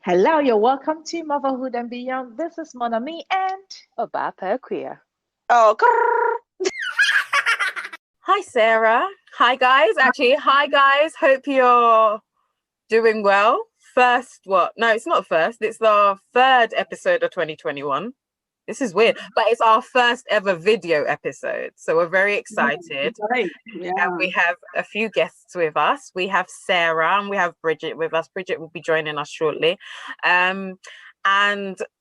Hello, you're welcome to Motherhood and Beyond. This is Monami and Obapa Queer. oh, grrr. Hi, Sarah. Hi, guys. Actually, hi, guys. Hope you're doing well. First, what? No, it's not first. It's the third episode of 2021. This is weird, but it's our first ever video episode. So we're very excited. Right. And Yeah. we have a few guests with us. We have Sarah and we have Bridget with us. Bridget will be joining us shortly. And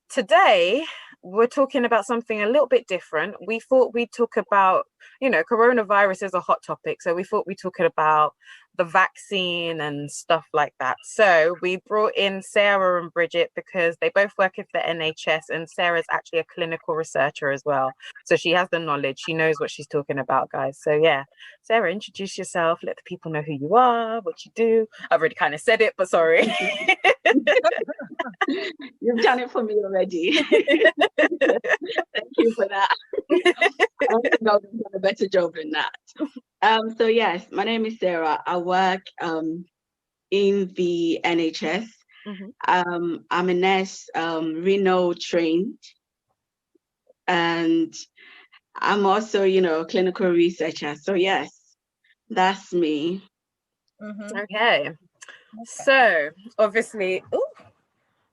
today we're talking about something a little bit different. We thought we'd talk about, coronavirus is a hot topic. So we thought we'd talk about the vaccine and stuff like that. So we brought in Sarah and Bridget because they both work at the NHS, and Sarah's actually a clinical researcher as well. So she has the knowledge. She knows what she's talking about, guys. So yeah, Sarah, introduce yourself. Let the people know who you are, what you do. I've already kind of said it, but sorry. You've done it for me already. Thank you for that. I don't think I've done a better job than that. So yes, my name is Sarah. I work in the NHS. I'm a nurse, renal trained, and I'm also, a clinical researcher. So yes, that's me. Okay. So obviously,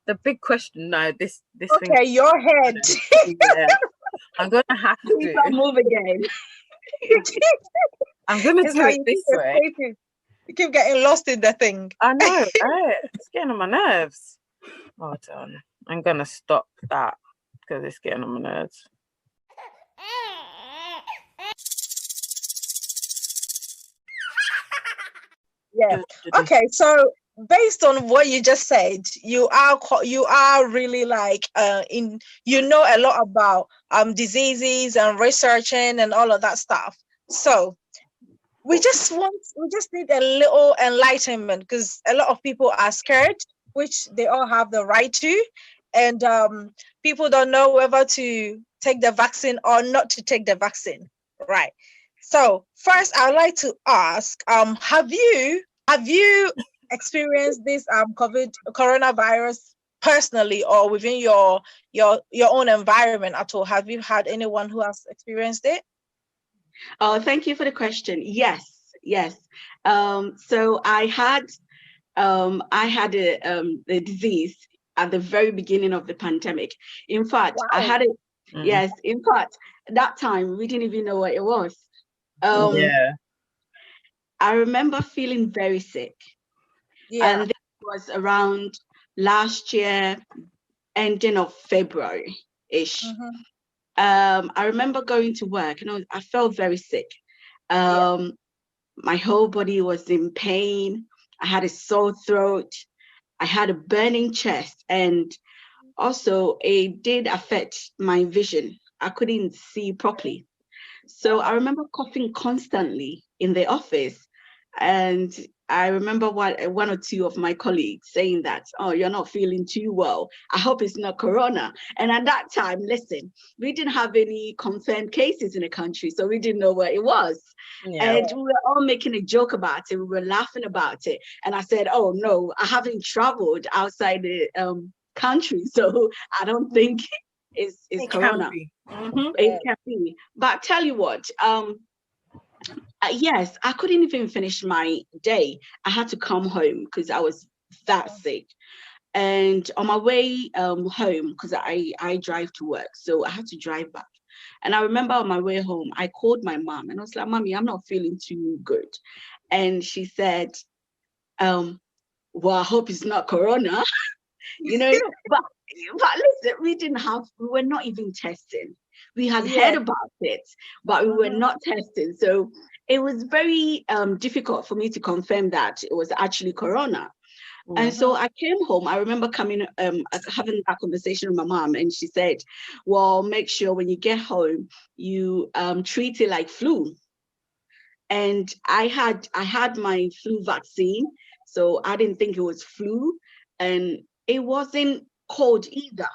the big question. No, this Okay, thing. your head. Yeah, I'm gonna have Please to don't move again. I'm gonna It's do like it you this keep way. escaping. You keep getting lost in the thing. I know, right? It's getting on my nerves. Hold on. I'm gonna stop that because it's getting on my nerves. Yeah. Okay, so based on what you just said, you are really like a lot about diseases and researching and all of that stuff. So we just need a little enlightenment because a lot of people are scared, which they all have the right to, and people don't know whether to take the vaccine or not to take the vaccine, right? So first, I'd like to ask, have you experienced this coronavirus personally or within your own environment at all? Have you had anyone who has experienced it? Oh, thank you for the question. Yes. So I had a disease at the very beginning of the pandemic. In fact, Wow. I had it. Yes, in fact, that time we didn't even know what it was. Yeah. I remember feeling very sick. Yeah. And this was around last year, ending of February-ish. I remember going to work and I felt very sick. My whole body was in pain. I had a sore throat. I had a burning chest, and also it did affect my vision. I couldn't see properly. So I remember coughing constantly in the office. And I remember one or two of my colleagues saying that, oh, you're not feeling too well. I hope it's not corona. And at that time, listen, we didn't have any confirmed cases in the country, so we didn't know what it was. Yeah. And we were all making a joke about it. We were laughing about it. And I said, oh, no, I haven't traveled outside the country, so I don't think it's corona. It can be. But tell you what, yes, I couldn't even finish my day. I had to come home because I was that sick. And on my way home, because I drive to work, so I had to drive back. And I remember on my way home, I called my mom and I was like, Mommy, I'm not feeling too good. And she said, well, I hope it's not corona. but listen, we were not even testing. We had heard about it, but we were not testing. So it was very difficult for me to confirm that it was actually corona. And so I came home. I remember having a conversation with my mom, and she said, well, make sure when you get home, you treat it like flu. And I had my flu vaccine, so I didn't think it was flu, and it wasn't cold either.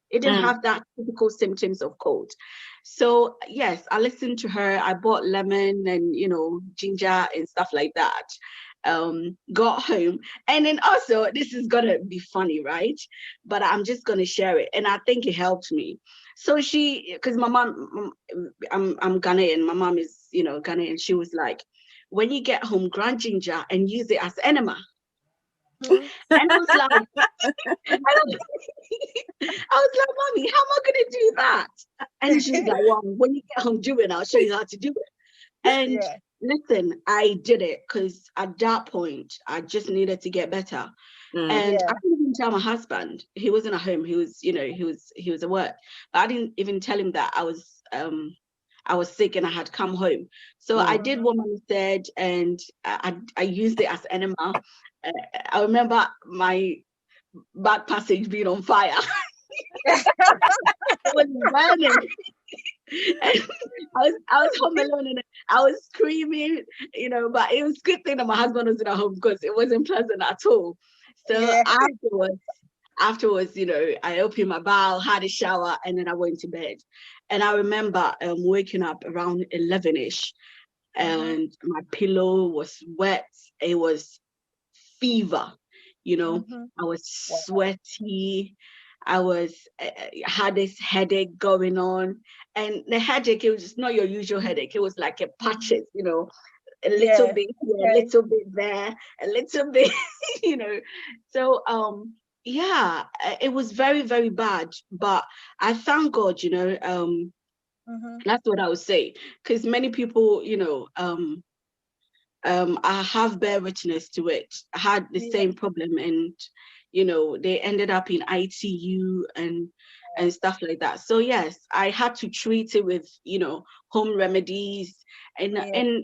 It didn't have that typical symptoms of cold. So yes, I listened to her. I bought lemon and ginger and stuff like that. got home. And then also, this is gonna be funny, right? But I'm just gonna share it, and I think it helped me. So because my mom, I'm Ghanaian, my mom is, Ghanaian. She was like, when you get home, grind ginger and use it as enema. And I was like, Mommy, how am I gonna do that? And she's like, well, when you get home, do it. I'll show you how to do it. And listen, I did it because at that point, I just needed to get better. And I didn't even tell my husband. He wasn't at home. He was, he was at work. But I didn't even tell him that I was sick and I had come home. So I did what Mommy said, and I used it as enema. I remember my back passage being on fire. It was burning. And I was home alone and I was screaming, but it was a good thing that my husband wasn't at home because it wasn't pleasant at all. So afterwards, I opened my bowel, had a shower, and then I went to bed. And I remember waking up around 11ish, and my pillow was wet. It was fever, I was sweaty. I had this headache going on, and the headache, it was just not your usual headache. It was like a patches, a little bit here, a little bit there, a little bit, So it was very, very bad. But I thank God, that's what I would say, because many people, I have bear witness to it. I had the same problem, and they ended up in ITU and stuff like that. So yes, I had to treat it with home remedies and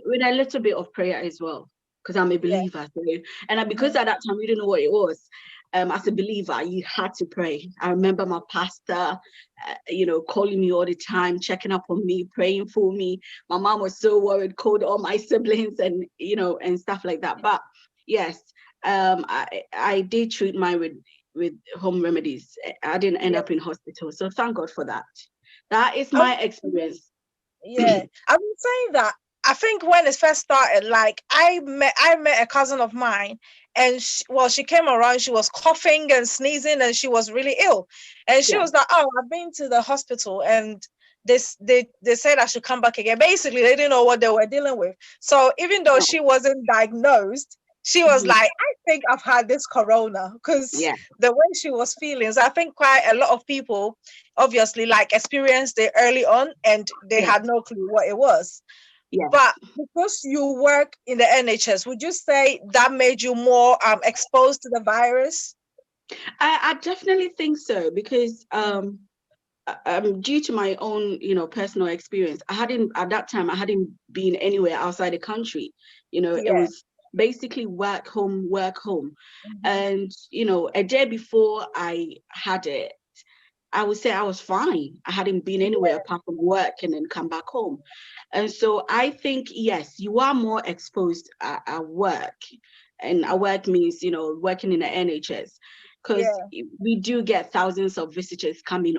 with a little bit of prayer as well, because I'm a believer. So, and because at that time we didn't know what it was. As a believer, you had to pray. I remember my pastor, calling me all the time, checking up on me, praying for me. My mom was so worried, called all my siblings and, and stuff like that. But yes, I did treat mine with home remedies. I didn't end up in hospital. So thank God for that. That is my experience. Yeah, I've been saying that. I think when it first started, like I met a cousin of mine, and she came around, she was coughing and sneezing, and she was really ill. And she was like, oh, I've been to the hospital, and they said I should come back again. Basically, they didn't know what they were dealing with. So even though she wasn't diagnosed, she was like, I think I've had this corona, because the way she was feeling. So I think quite a lot of people obviously like experienced it early on, and they had no clue what it was. Yeah. But because you work in the NHS, would you say that made you more exposed to the virus? I definitely think so, because due to my own, personal experience, at that time I hadn't been anywhere outside the country. It was basically work home. And a day before I had it, I would say I was fine. I hadn't been anywhere apart from work and then come back home. And so I think, yes, you are more exposed at work. And at work means, working in the NHS. Because we do get thousands of visitors coming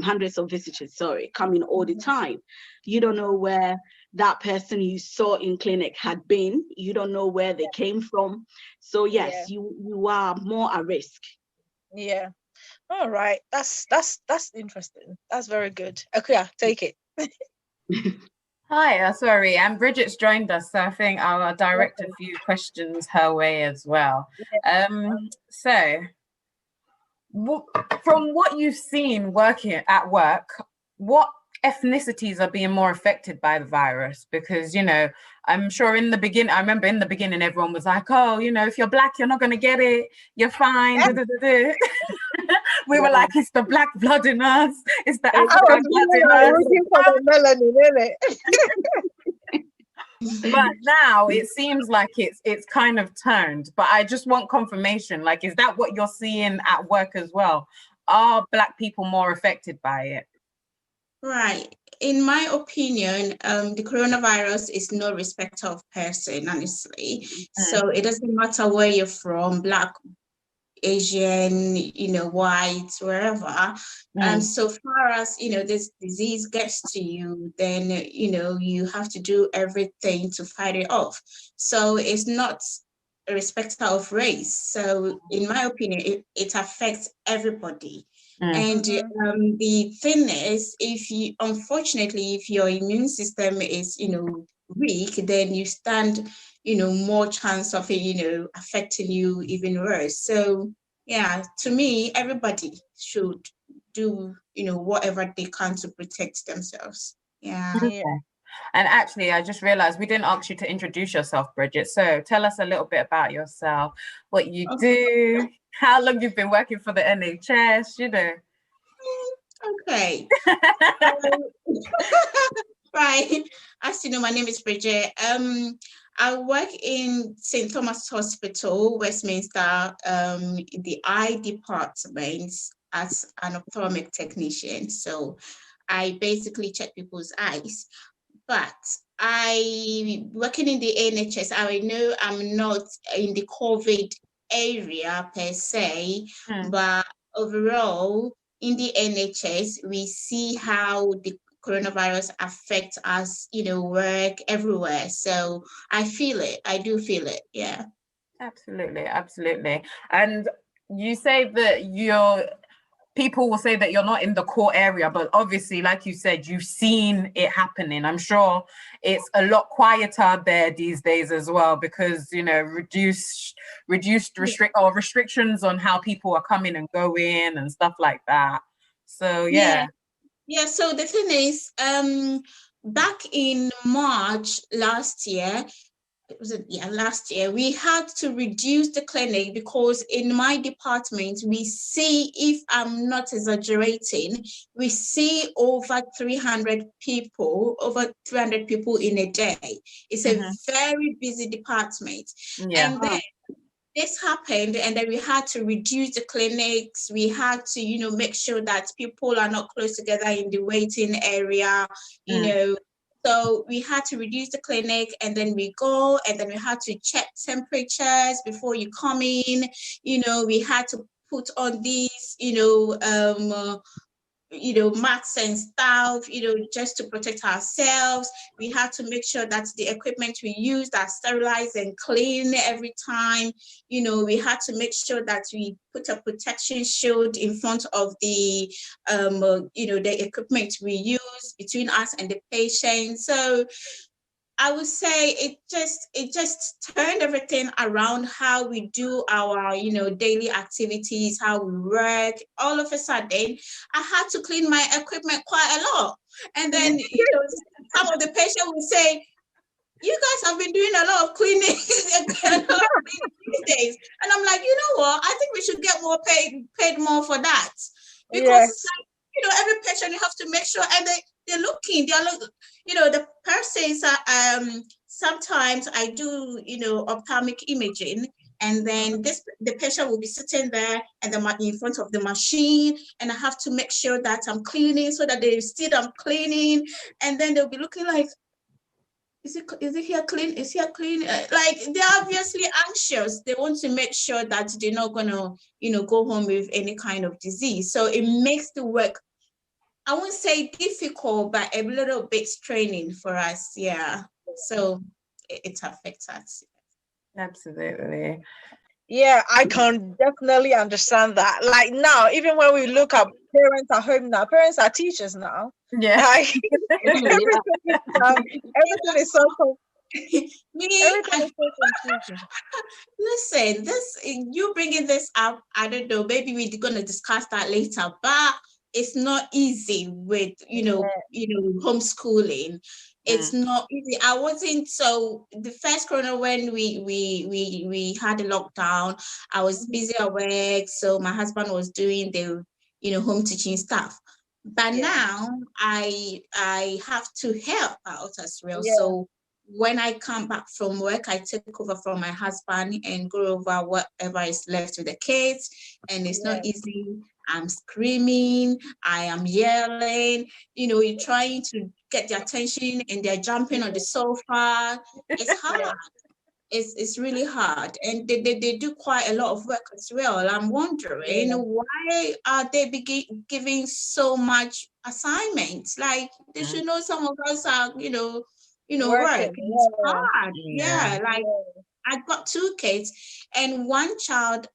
hundreds of visitors, coming all the time. You don't know where that person you saw in clinic had been. You don't know where they came from. So yes, you are more at risk. Yeah. All right. That's interesting. That's very good. Okay, take it. Hi, sorry, and Bridget's joined us, so I think I'll direct a few questions her way as well. So, from what you've seen working at work, what ethnicities are being more affected by the virus? Because, I'm sure I remember in the beginning, everyone was like, oh, if you're Black, you're not going to get it. You're fine. We were like, it's the Black blood in us. It's the African blood in us. But now it seems like it's kind of turned. But I just want confirmation. Like, is that what you're seeing at work as well? Are Black people more affected by it? Right. In my opinion, the coronavirus is no respecter of person, honestly. So it doesn't matter where you're from, Black, Asian, white, wherever. So far as, this disease gets to you, then, you have to do everything to fight it off. So it's not irrespective of race. So in my opinion, it affects everybody. And the thing is, unfortunately, if your immune system is, weak, then you stand, more chance of it, affecting you even worse. So yeah, to me, everybody should do, whatever they can to protect themselves. Yeah. Okay. And actually, I just realized we didn't ask you to introduce yourself, Bridget. So tell us a little bit about yourself, what you do, how long you've been working for the NHS, Okay. Right. As you know, my name is Bridget. I work in St. Thomas Hospital, Westminster, in the eye department as an ophthalmic technician. So I basically check people's eyes. But working in the NHS, I know I'm not in the COVID area per se, but overall, in the NHS, we see how the coronavirus affects us, work everywhere. So I feel it. I do feel it. Yeah. Absolutely. And you say that people will say that you're not in the core area, but obviously, like you said, you've seen it happening. I'm sure it's a lot quieter there these days as well, because, reduced restrictions on how people are coming and going and stuff like that. So, yeah. Yeah, so the thing is, back in March last year, last year, we had to reduce the clinic because in my department, we see, if I'm not exaggerating, we see over 300 people in a day. It's a very busy department. Yeah. And then this happened, and then we had to reduce the clinics. We had to, make sure that people are not close together in the waiting area, So we had to reduce the clinic, and then we had to check temperatures before you come in. We had to put on these, masks and stuff, just to protect ourselves. We had to make sure that the equipment we used are sterilized and clean every time. We had to make sure that we put a protection shield in front of the, the equipment we use between us and the patient. So I would say it just turned everything around, how we do our, daily activities, how we work. All of a sudden, I had to clean my equipment quite a lot. And then, some of the patients would say, you guys have been doing a lot of cleaning these days. And I'm like, you know what? I think we should get more paid more for that. Because it's like, every patient, you have to make sure, and they're looking, the persons are, sometimes I do, ophthalmic imaging, and then the patient will be sitting there and in front of the machine, and I have to make sure that I'm cleaning so that they see I'm cleaning, and then they'll be looking like, is it here clean? Is here clean? Like, they're obviously anxious. They want to make sure that they're not gonna, go home with any kind of disease. So it makes the work, I won't say difficult, but a little bit straining for us. Yeah. So it affects us. Absolutely. Yeah, I can definitely understand that. Like now, even when we look at parents at home now, parents are teachers now. Yeah. Like, everything is so Listen, you bringing this up, I don't know, maybe we're going to discuss that later, but it's not easy with, homeschooling. It's not easy. I wasn't, so the first corona, when we had a lockdown, I was busy at work, so my husband was doing the, home teaching stuff. But now I have to help out as well. Yeah. So when I come back from work, I take over from my husband and go over whatever is left with the kids. And it's not easy. I'm screaming, I am yelling, you're trying to get their attention and they're jumping on the sofa. It's hard. It's really hard. And they do quite a lot of work as well. I'm wondering, why are they giving so much assignments? Like, they should know some of us are, work. It's hard. Yeah. Like, I got 2 kids and 1 child,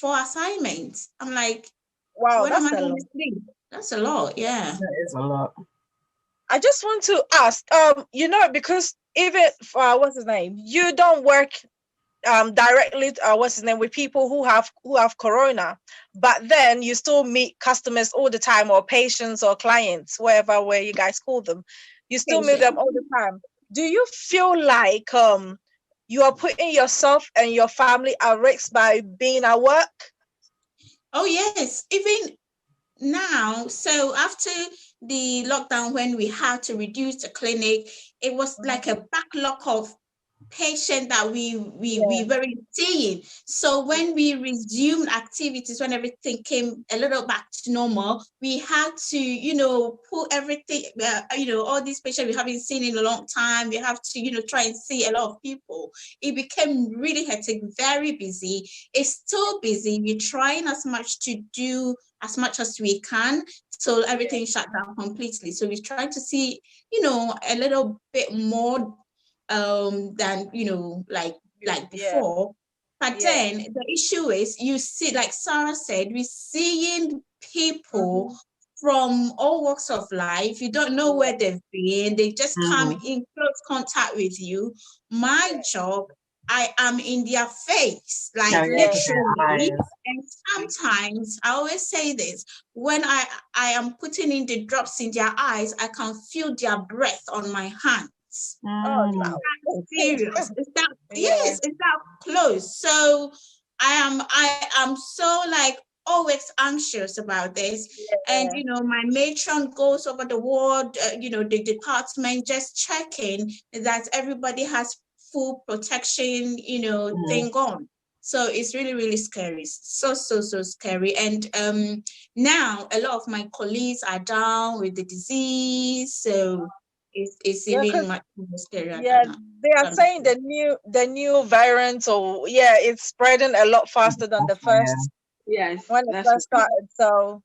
4 assignments. I'm like, wow, when am I that's a going lot. to sleep? That's a lot, yeah. That is a lot. I just want to ask, because even what's his name, you don't work directly with people who have corona, but then you still meet customers all the time, or patients or clients, where you guys call them, you still meet them all the time. Do you feel like you are putting yourself and your family at risk by being at work? Oh yes, even now. So after the lockdown, when we had to reduce the clinic, it was like a backlog of patient that we weren't seeing. So when we resumed activities, when everything came a little back to normal, we had to pull everything, all these patients we haven't seen in a long time, we have to try and see a lot of people. It became really hectic, very busy. It's still busy. We're trying as much to do as much as we can till everything shut down completely. So we're trying to see a little bit more than like before. But then the issue is, you see, like Sarah said, we're seeing people from all walks of life. You don't know where they've been. They just come in close contact with you. My job, I am in their face, like literally. And sometimes I always say this, when I am putting in the drops in their eyes, I can feel their breath on my hand. Oh wow. Serious. It's that it's that close. So I am so like always anxious about this. And my matron goes over the ward, the department, just checking that everybody has full protection, thing on. So it's really, really scary. So scary. And now a lot of my colleagues are down with the disease. So it's even much more scary. They are saying the new variant, or it's spreading a lot faster than the first. Yes, when it first started. So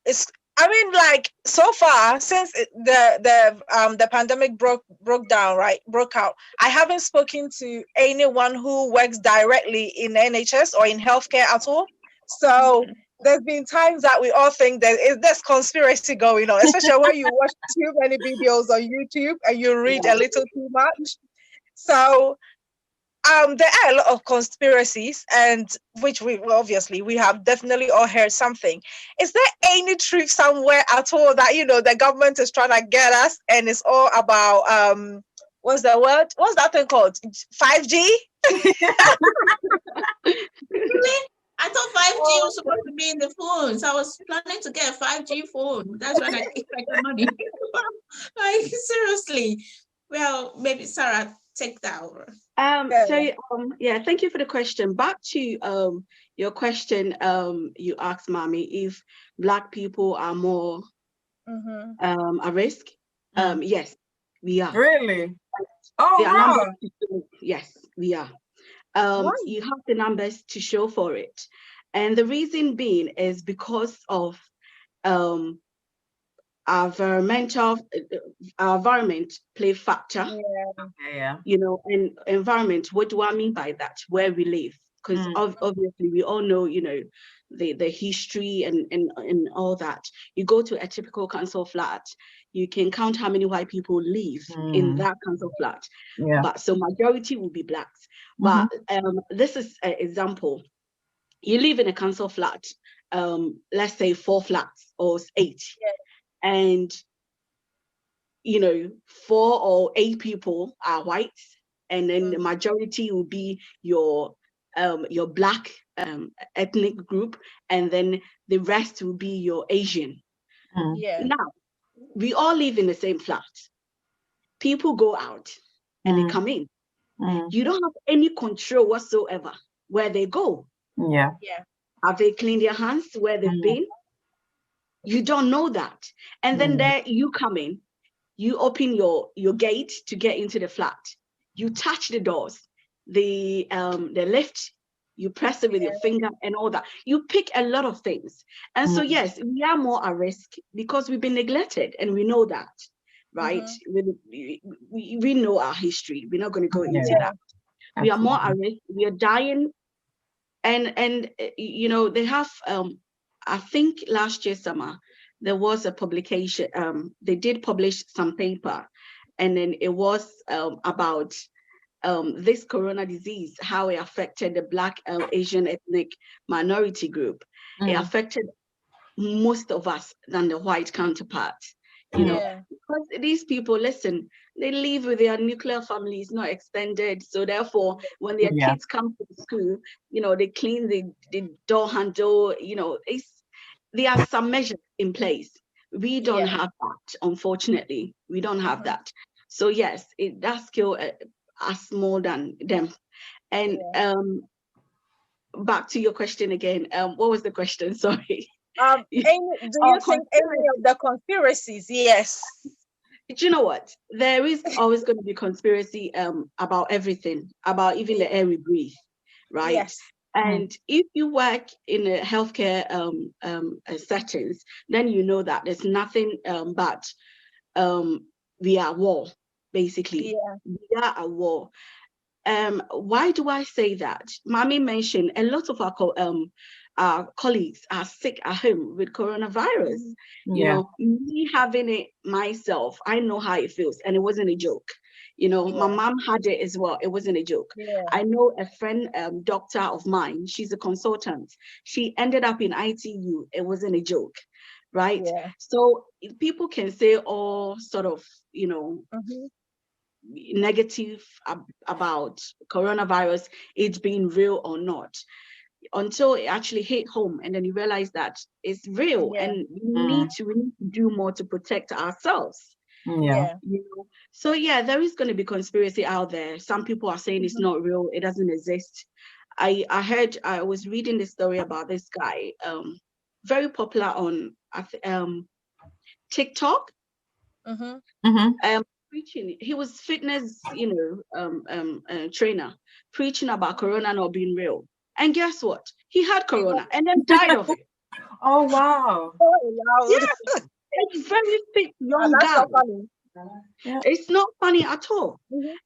it's, I mean, like, so far since the pandemic broke out, I haven't spoken to anyone who works directly in NHS or in healthcare at all. So there's been times that we all think there's conspiracy going on, especially when you watch too many videos on YouTube and you read a little too much. So there are a lot of conspiracies, and which we have definitely all heard something. Is there any truth somewhere at all that the government is trying to get us, and it's all about what's the word? What's that thing called? 5G? I thought 5G was supposed to be in the phones. I was planning to get a 5G phone. That's when I got money. Like, seriously. Well, maybe Sarah, take that over. Thank you for the question. Back to your question, you asked, Mommy, if Black people are more at risk. Yes, we are. Really? Oh, wow. Yes, we are. You have the numbers to show for it. And the reason being is because of our environment play factor. And environment, what do I mean by that? Where we live. Because obviously we all know, the history and all that. You go to a typical council flat, you can count how many white people live in that council flat. But so majority will be Blacks. But this is an example. You live in a council flat, let's say 4 flats or 8, and 4 or 8 people are white, and then the majority will be your Black ethnic group, and then the rest will be your Asian. Now, we all live in the same flat. People go out and they come in. You don't have any control whatsoever where they go. Have they cleaned their hands where they've been? You don't know that. And then there you come in, you open your gate to get into the flat. You touch the doors, the lift, you press it with your finger and all that. You pick a lot of things. And so, yes, we are more at risk because we've been neglected, and we know that, right? We know our history. We're not going to go into that. We are more at risk. We are dying. And you know, they have I think last year summer there was a publication, they did publish some paper, and then it was about this corona disease, how it affected the Black Asian ethnic minority group. It affected most of us than the white counterparts, you know, because these people, listen, they live with their nuclear families, not extended. So therefore, when their kids come to school, you know, they clean the door handle, you know, there are some measures in place. We don't have that, unfortunately. We don't have that. So yes, it does kill us more than them. And back to your question again. What was the question? Sorry. Do you think any of the conspiracies? Yes. Do you know what? There is always going to be conspiracy about everything, about even the air we breathe, right? Yes. And if you work in a healthcare settings, then you know that there's nothing but we are at war, basically. We are at war. Why do I say that? Mami mentioned a lot of our colleagues are sick at home with coronavirus. You know, me having it myself, I know how it feels, and it wasn't a joke. You know, my mom had it as well. It wasn't a joke. I know a friend, doctor of mine, she's a consultant. She ended up in ITU. It wasn't a joke, right? So people can say all sort of, you know, negative about coronavirus, it's being real or not, until it actually hit home, and then you realize that it's real, and we need to do more to protect ourselves. You know? So yeah, there is going to be conspiracy out there. Some people are saying it's not real, it doesn't exist. I was reading this story about this guy, very popular on TikTok. Preaching, he was fitness, you know, trainer, preaching about corona not being real. And guess what? He had corona and then died of it. Oh wow! Yeah, it's very fit young guy. It's not funny at all.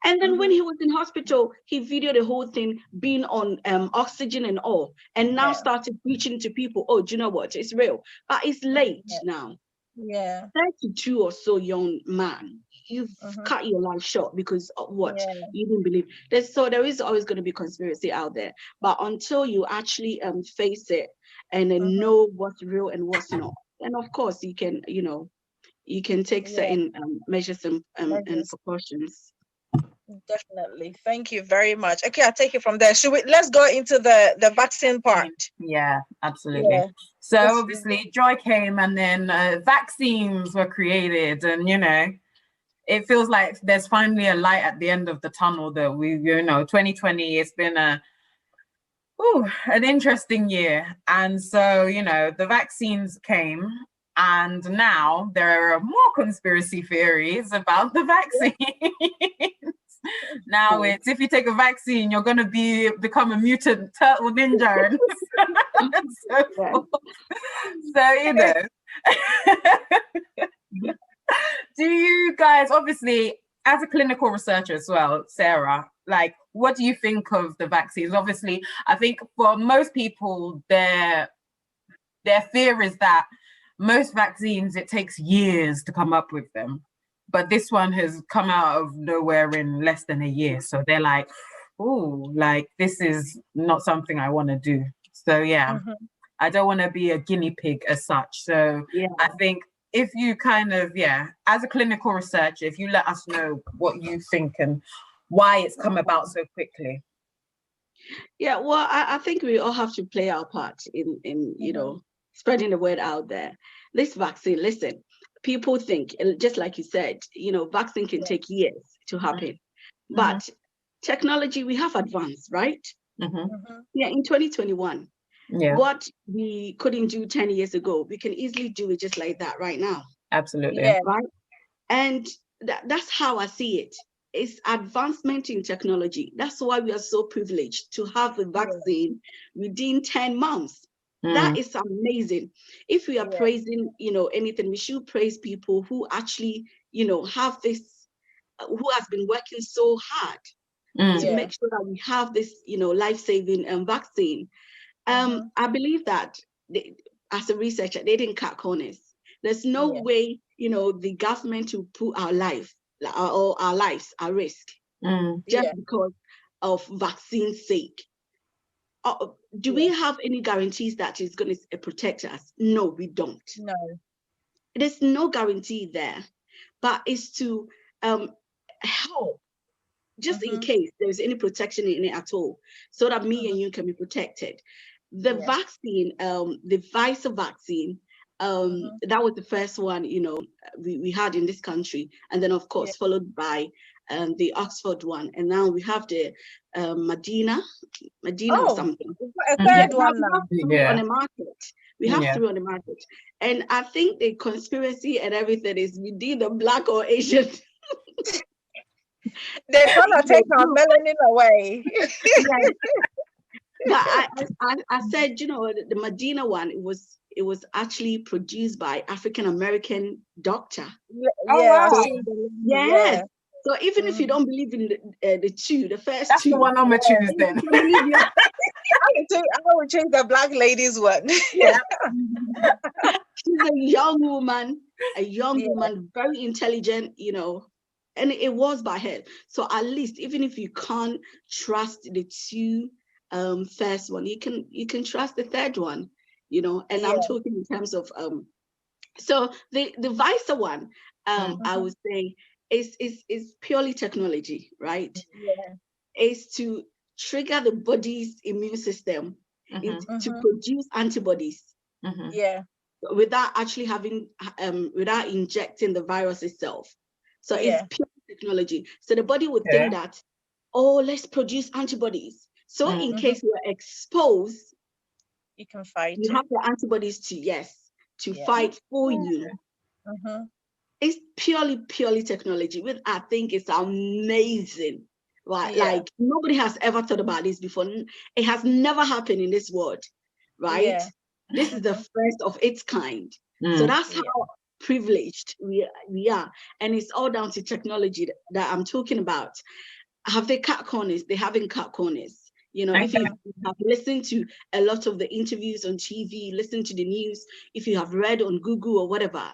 And then when he was in hospital, he videoed the whole thing, being on oxygen and all, and now started preaching to people. Oh, do you know what? It's real, but it's late now. 32 or so young man, you've cut your life short because of what you didn't believe. There is always going to be conspiracy out there, but until you actually face it and then know what's real and what's not, then of course you can, you know, you can take certain measures and precautions. Definitely. Thank you very much. Okay, I'll take it from there. Let's go into the vaccine part. Yeah, absolutely. So obviously joy came, and then vaccines were created, and you know, it feels like there's finally a light at the end of the tunnel that we, you know, 2020, it's been an interesting year. And so, you know, the vaccines came, and now there are more conspiracy theories about the vaccine. Now it's, if you take a vaccine, you're going to become a mutant turtle ninja. And so, you know. Do you guys, obviously, as a clinical researcher as well, Sarah, like, what do you think of the vaccines? Obviously, I think for most people, their fear is that most vaccines, it takes years to come up with them. But this one has come out of nowhere in less than a year. So they're like, oh, like, this is not something I want to do. So, yeah, I don't want to be a guinea pig as such. So I think if you kind of, as a clinical researcher, if you let us know what you think and why it's come about so quickly. Yeah, well, I think we all have to play our part in you know, spreading the word out there. This vaccine, listen, people think, just like you said, you know, vaccine can take years to happen, but technology, we have advanced, right? Yeah, in 2021, what we couldn't do 10 years ago, we can easily do it just like that right now. Absolutely. Right? And that's how I see it. It's advancement in technology. That's why we are so privileged to have a vaccine within 10 months. That is amazing. If we are praising, you know, anything, we should praise people who actually, you know, have this, who has been working so hard to make sure that we have this, life-saving vaccine. I believe that as a researcher, they didn't cut corners. There's no way, the government will put our lives at risk just because of vaccine's sake. Do we have any guarantees that it's going to protect us? No, we don't. No. There's no guarantee there, but it's to help just in case there's any protection in it at all, so that me and you can be protected. The vaccine, the Pfizer vaccine, that was the first one, we had in this country, and then of course followed by the Oxford one, and now we have the Medina or something. A third one now. On the market. We have 3 on the market, and I think the conspiracy and everything is within the Black or Asian. They're gonna take our melanin away. But I said, the Medina one, it was actually produced by African American doctor. Yes. So even if you don't believe in the first that's two, the one I'm gonna choose then. I would change the Black ladies one. Yeah. She's a young woman, very intelligent, and it was by her. So at least, even if you can't trust the 2 first one, you can trust the third one, and I'm talking in terms of so the Pfizer one, I would say is purely technology, right? Is to trigger the body's immune system to produce antibodies without actually having without injecting the virus itself. So it's pure technology. So the body would think that, let's produce antibodies. So in case we're exposed, you can fight. You have the antibodies to fight for you. It's purely technology, which I think is amazing. Right? Like nobody has ever thought about this before. It has never happened in this world, right? This is the first of its kind. So that's how privileged we are, and it's all down to technology that I'm talking about. Have they cut corners? They haven't cut corners. If you have listened to a lot of the interviews on TV, listen to the news, if you have read on Google or whatever,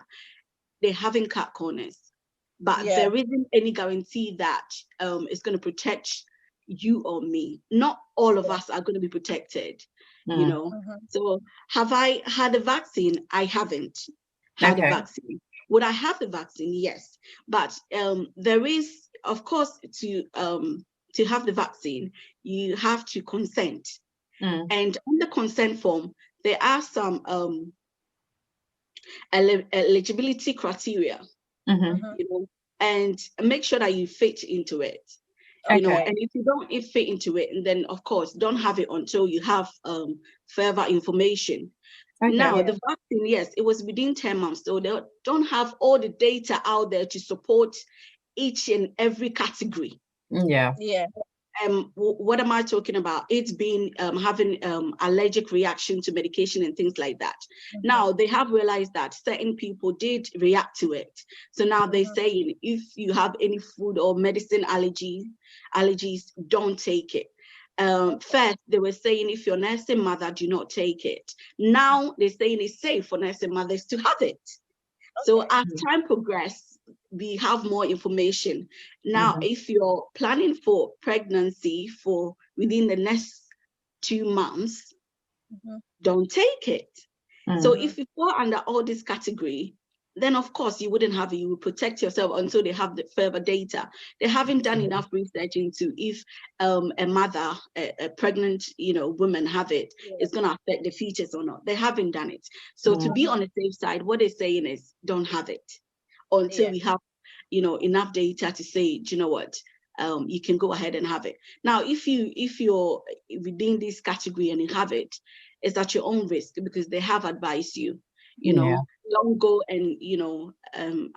they haven't cut corners. But there isn't any guarantee that it's going to protect you or me. Not all of us are going to be protected, So have I had a vaccine? I haven't had a vaccine. Would I have the vaccine? Yes. But there is, of course, to have the vaccine, you have to consent. And on the consent form, there are some eligibility criteria, and make sure that you fit into it. And if you don't fit into it, then of course don't have it until you have further information. Now the vaccine, yes, it was within 10 months, so they don't have all the data out there to support each and every category. What am I talking about? It's been having allergic reaction to medication and things like that. Now they have realized that certain people did react to it. So now they're saying if you have any food or medicine allergies, don't take it. First, they were saying if you're nursing mother, do not take it. Now they're saying it's safe for nursing mothers to have it. So as time progresses, we have more information. Now, if you're planning for pregnancy for within the next 2 months, don't take it. So if you fall under all this category, then of course you wouldn't have it. You would protect yourself until they have the further data. They haven't done enough research into if a mother, a pregnant, woman have it, it's going to affect the fetus or not. They haven't done it. So to be on the safe side, what they're saying is don't have it until we have, enough data to say, do you know what? You can go ahead and have it. Now, if you're within this category and you have it, it's at your own risk because they have advised you, don't go and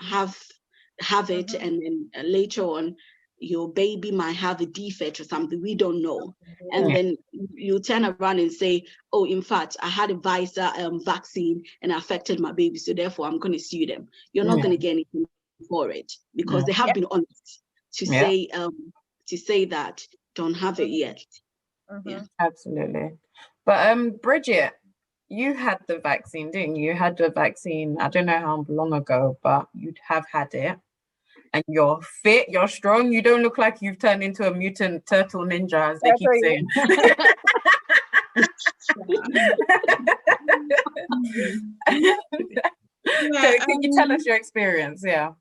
have it, and then later on your baby might have a defect or something, we don't know. And then you turn around and say, oh, in fact, I had a Pfizer vaccine and it affected my baby, so therefore I'm going to sue them. You're not going to get anything for it because they have been honest to say to say that don't have it yet. Yeah, absolutely. But Bridget, you had the vaccine, didn't you? You had the vaccine, I don't know how long ago, but you'd have had it. And you're fit, you're strong. You don't look like you've turned into a mutant turtle ninja, as they keep saying. So can you tell us your experience? Yeah.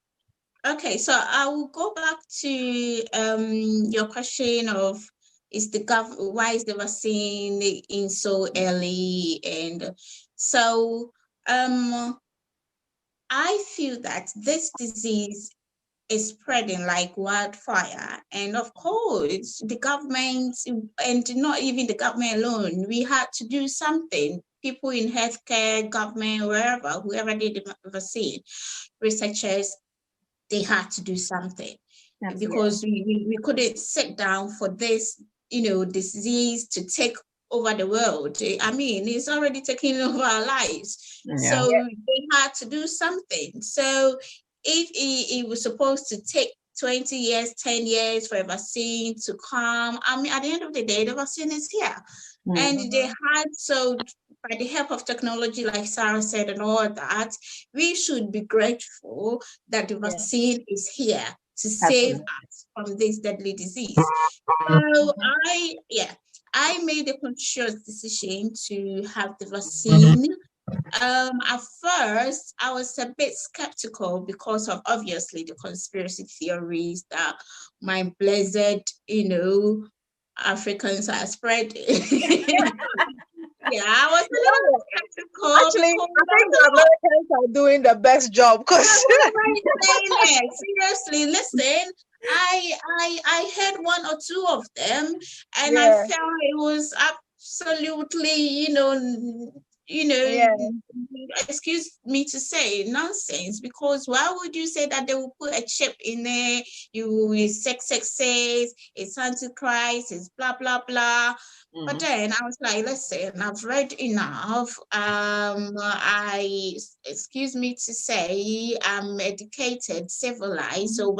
Okay, so I will go back to your question of why is the vaccine in so early? And so I feel that this disease is spreading like wildfire, and of course the government, and not even the government alone, we had to do something. People in healthcare, government, wherever, whoever did the vaccine, researchers, they had to do something. Absolutely. Because we couldn't sit down for this, disease to take over the world. I mean, it's already taking over our lives. So they had to do something. So if it was supposed to take 20 years, 10 years for a vaccine to come, I mean, at the end of the day, the vaccine is here. And they had, so by the help of technology, like Sarah said, and all that, we should be grateful that the vaccine is here to save us from this deadly disease. So I made a conscious decision to have the vaccine. At first, I was a bit skeptical because of obviously the conspiracy theories that my blessed, Africans are spreading. I was a little skeptical. Actually, I think the Americans are doing the best job because seriously, listen, I heard one or two of them, and I felt it was absolutely, excuse me to say, nonsense. Because why would you say that they will put a chip in there? You will sex it's Antichrist, it's blah blah blah. But then I was like, listen, I've read enough. Excuse me to say, I'm educated, civilized. So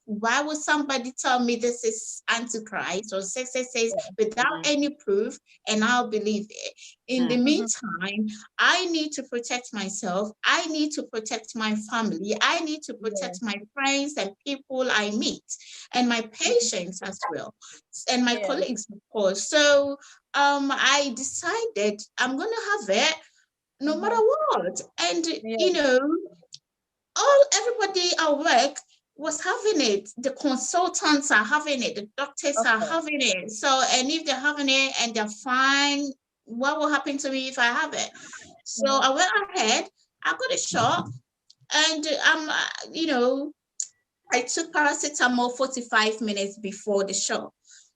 why would somebody tell me this is Antichrist or 666 without any proof, and I'll believe it? In the meantime, I need to protect myself. I need to protect my family. I need to protect my friends and people I meet, and my patients as well, and my colleagues, of course. So I decided I'm going to have it no matter what. And, everybody at work was having it. The consultants are having it. The doctors are having it. So, and if they're having it and they're fine, what will happen to me if I have it? So I went ahead, I got a shot, and I took paracetamol 45 minutes before the shot.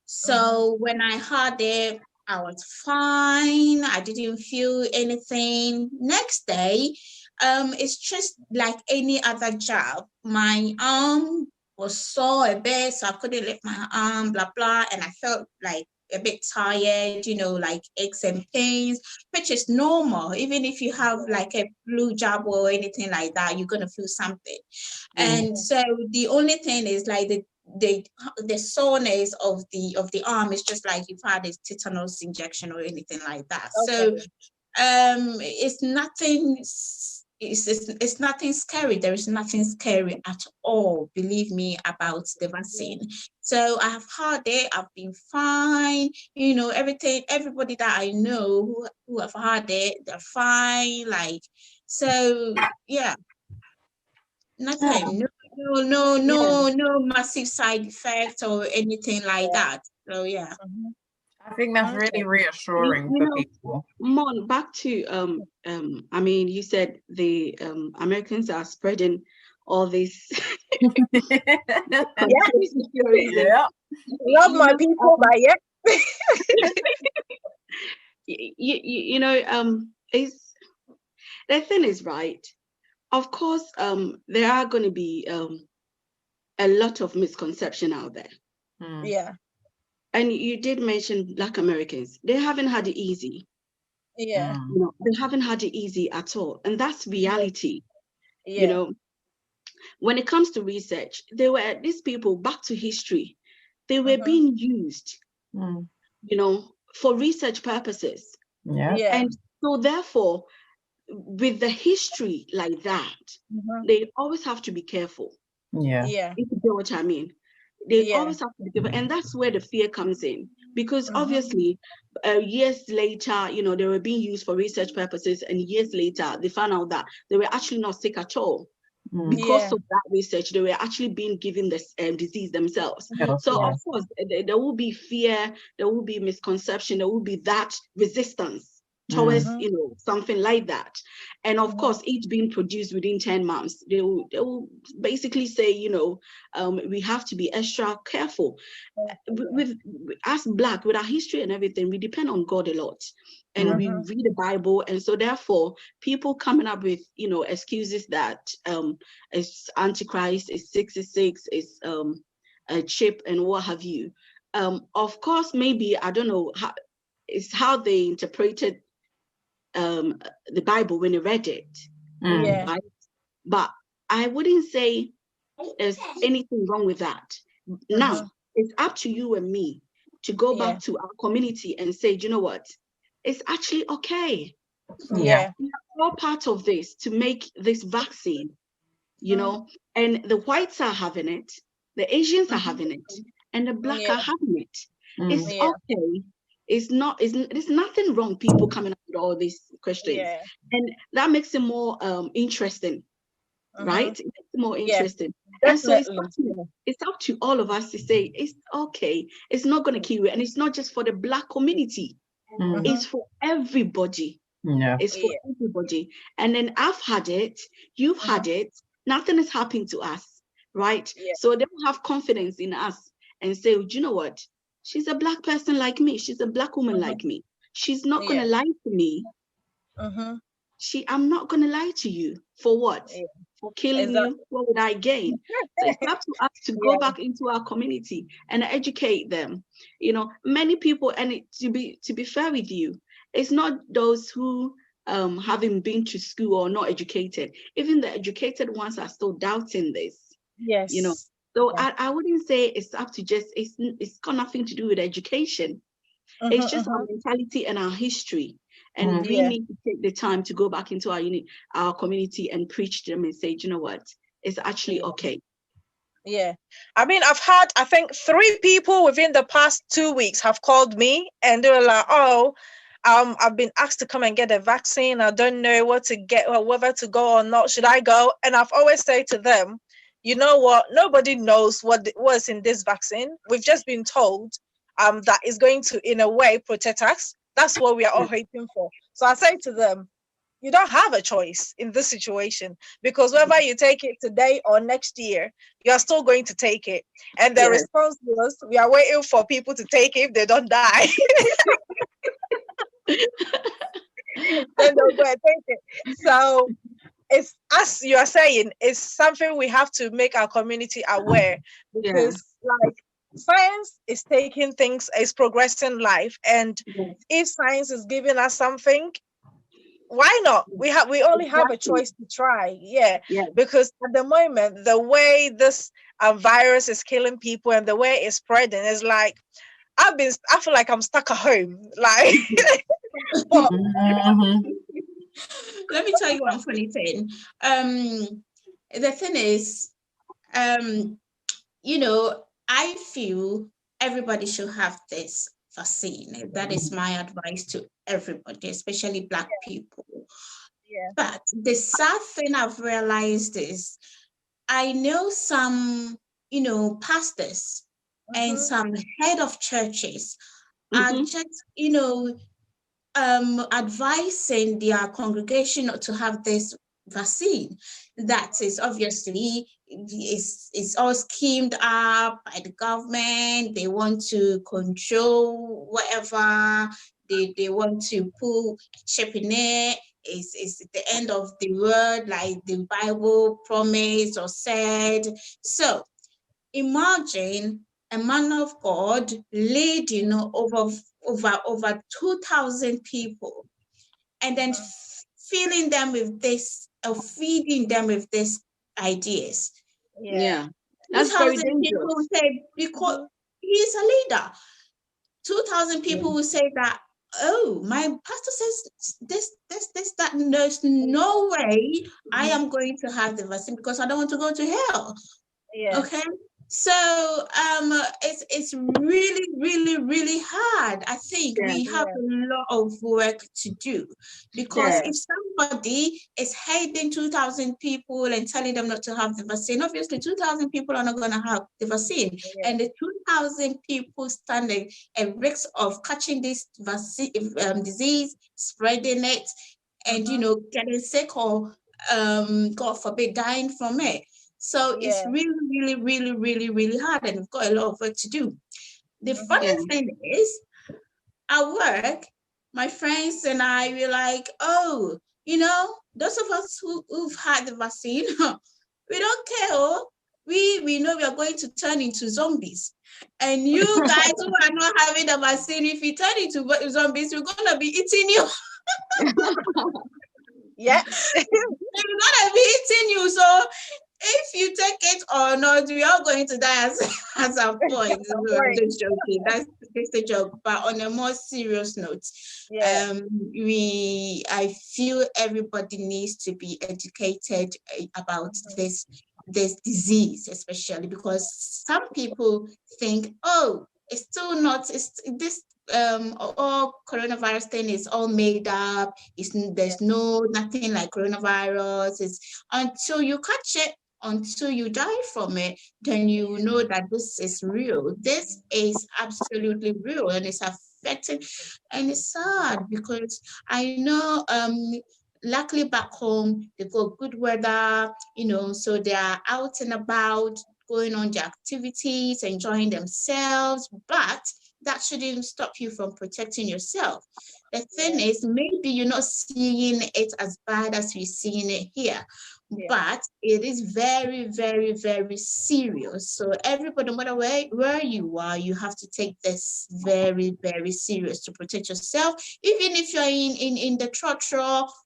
So when I had it, I was fine. I didn't feel anything. Next day, it's just like any other jab. My arm was sore a bit, so I couldn't lift my arm, blah, blah. And I felt like a bit tired, like aches and pains, which is normal. Even if you have like a flu jab or anything like that, you're going to feel something. And so the only thing is like the soreness of the arm is just like you've had a tetanus injection or anything like that. So it's nothing. It's nothing scary. There is nothing scary at all, believe me, about the vaccine. So I have had it. I've been fine. Everybody that I know who have had it, they're fine. Like, so yeah, nothing. No massive side effect or anything like that. So yeah. I think that's really reassuring for people. Mon, back to I mean, you said the Americans are spreading all these love my people, but it's the thing is, right? Of course, there are going to be a lot of misconception out there. And you did mention Black Americans. They haven't had it easy. They haven't had it easy at all. And that's reality. When it comes to research, there were these people back to history. they were being used, you know, for research purposes. And so therefore, with the history like that, they always have to be careful. If you get what I mean. They always have to be careful. And that's where the fear comes in. Because obviously, years later, you know, they were being used for research purposes. And years later, they found out that they were actually not sick at all. Because of that research, they were actually being given this disease themselves. So of course, there will be fear, there will be misconception, there will be that resistance towards, you know, something like that. And of course, each being produced within 10 months, they will basically say, you know, we have to be extra careful. With us Black, with our history and everything, we depend on God a lot. And we read the Bible. And so therefore, people coming up with, you know, excuses that it's Antichrist, it's 66, it's a chip and what have you. Of course, maybe, I don't know, it's how they interpreted the Bible when they read it. Right? But I wouldn't say there's anything wrong with that. Now, it's up to you and me to go back to our community and say, you know what? It's actually okay. We are all part of this to make this vaccine, you know, and the whites are having it, the Asians are having it, and the Black are having it. It's okay. It's not, there's nothing wrong, people coming up with all these questions. And that makes it more interesting, right? It makes it more interesting. And so it's up to all of us to say, it's okay. It's not going to kill you. And it's not just for the Black community. It's for everybody. It's for everybody. And then I've had it, you've had it, nothing is happening to us, right? So they will have confidence in us and say, do you know what? She's a Black person like me. She's a Black woman like me. She's not going to lie to me. I'm not going to lie to you. For what? For killing you? What would I gain? So it's up to us to go back into our community and educate them. You know, many people, and to be fair with you, it's not those who haven't been to school or not educated. Even the educated ones are still doubting this. You know, so I wouldn't say it's up to just, it's got nothing to do with education. It's just our mentality and our history. And we need to take the time to go back into our community and preach to them and say, you know what, it's actually okay. I mean, I think 3 people within the past 2 weeks have called me and they were like, oh, I've been asked to come and get a vaccine. I don't know what to get or whether to go or not. Should I go? And I've always said to them, you know what? Nobody knows what was in this vaccine. We've just been told that is going to, in a way, protect us. That's what we are all hoping for. So I say to them, you don't have a choice in this situation, because whether you take it today or next year, you're still going to take it. And the response was, we are waiting for people to take it if they don't die. Then they'll go and take it. So it's, as you are saying, it's something we have to make our community aware, because like, science is taking things, is progressing life, and if science is giving us something, why not? We only have a choice to try. Because at the moment, the way this virus is killing people and the way it's spreading is like, I feel like I'm stuck at home. Like, let me tell you one funny thing. The thing is, you know, I feel everybody should have this vaccine. That is my advice to everybody, especially Black people. But the sad thing I've realized is, I know some, you know, pastors and some head of churches are just, you know, advising their congregation not to have this vaccine. That is obviously, it's all schemed up by the government. They want to control whatever they want to put chip in it. Is the end of the world, like the Bible promised or said. So imagine a man of God leading over 2,000 people, and then filling them with this, or feeding them with these ideas. That's very dangerous. People say, because he's a leader. 2,000 people will say that, oh, my pastor says this, that. There's no way I am going to have the vaccine because I don't want to go to hell. Yeah. Okay. So it's really, really, really hard. I think we have a lot of work to do, because if somebody is hating 2,000 people and telling them not to have the vaccine, obviously 2,000 people are not going to have the vaccine, and the 2,000 people standing at risk of catching this vaccine disease, spreading it, and getting sick or God forbid dying from it. So it's really, really, really, really, really hard, and we've got a lot of work to do. The funny thing is, at work, my friends and I were like, oh, those of us who've had the vaccine, we don't care. Oh, we know we are going to turn into zombies. And you guys who are not having the vaccine, if you turn into zombies, we're going to be eating you. Yes. We're going to be eating you. So if you take it or not, we are going to die as a point. Just joking. That's just a joke. But on a more serious note, I feel everybody needs to be educated about this disease, especially because some people think, oh, it's still not. It's this. All coronavirus thing is all made up. There's nothing like coronavirus. It's until you catch it, until you die from it, then you know that this is real. This is absolutely real, and it's affecting, and it's sad because I know luckily back home they've got good weather, so they are out and about, going on their activities, enjoying themselves, but that shouldn't stop you from protecting yourself. The thing is, maybe you're not seeing it as bad as we're seeing it here, but it is very, very, very serious. So everybody, no matter where you are, you have to take this very, very serious to protect yourself. Even if you're in the church,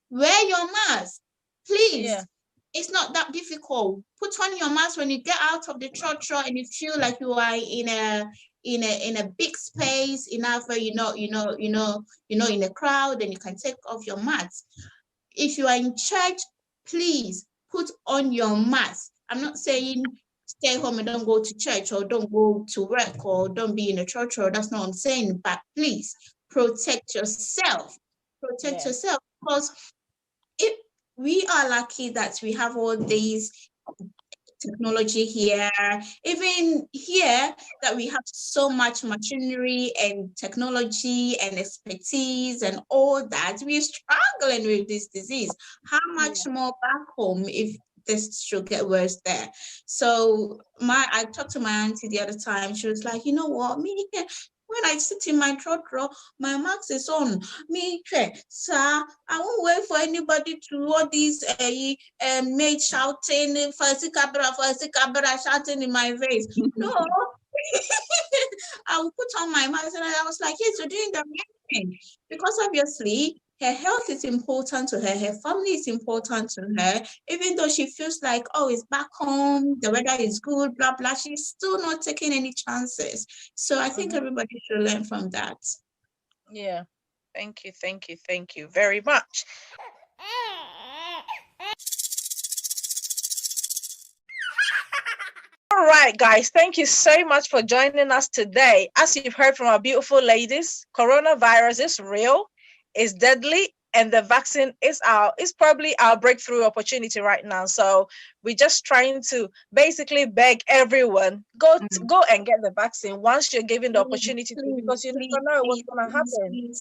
wear your mask, please. Yeah. It's not that difficult. Put on your mask when you get out of the church and you feel like you are in a big space enough where in a crowd, and you can take off your mask. If you are in church, please put on your mask. I'm not saying stay home and don't go to church or don't go to work or don't be in a church, or that's not what I'm saying, but please protect yourself. Protect yourself, because we are lucky that we have all these technology here, even here, that we have so much machinery and technology and expertise and all that. We're struggling with this disease. How much more back home if this should get worse there? So I talked to my auntie the other time. She was like, you know what, when I sit in my throat row, my mask is on. Sir, I won't wait for anybody to all these maids shouting, Farsi Cabra, shouting in my face. No. I will put on my mask, and I was like, yes, you're doing the right thing. Because obviously, her health is important to her. Her family is important to her. Even though she feels like, oh, it's back home, the weather is good, blah, blah, she's still not taking any chances. So I think everybody should learn from that. Yeah. Thank you very much. All right, guys, thank you so much for joining us today. As you've heard from our beautiful ladies, coronavirus is real, it's deadly, and the vaccine is probably our breakthrough opportunity right now. So we're just trying to basically beg everyone, go and get the vaccine once you're given the opportunity to, because you never know what's going to happen.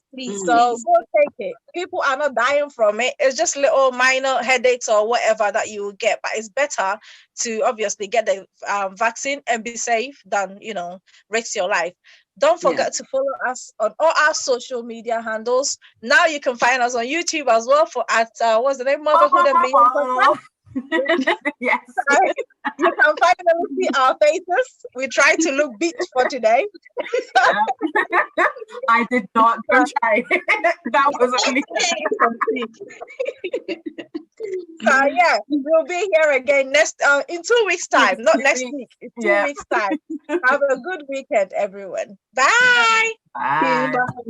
So go take it. People are not dying from it. It's just little minor headaches or whatever that you will get, but it's better to obviously get the vaccine and be safe than, risk your life. Don't forget to follow us on all our social media handles. Now you can find us on YouTube as well what's the name? Motherhood and Beyond. Yes. You can finally see our faces. We tried to look beat for today. I did not try. That was only. So we'll be here again in 2 weeks' time, not next week. In 2 weeks' time. Have a good weekend, everyone. Bye. Bye. Bye.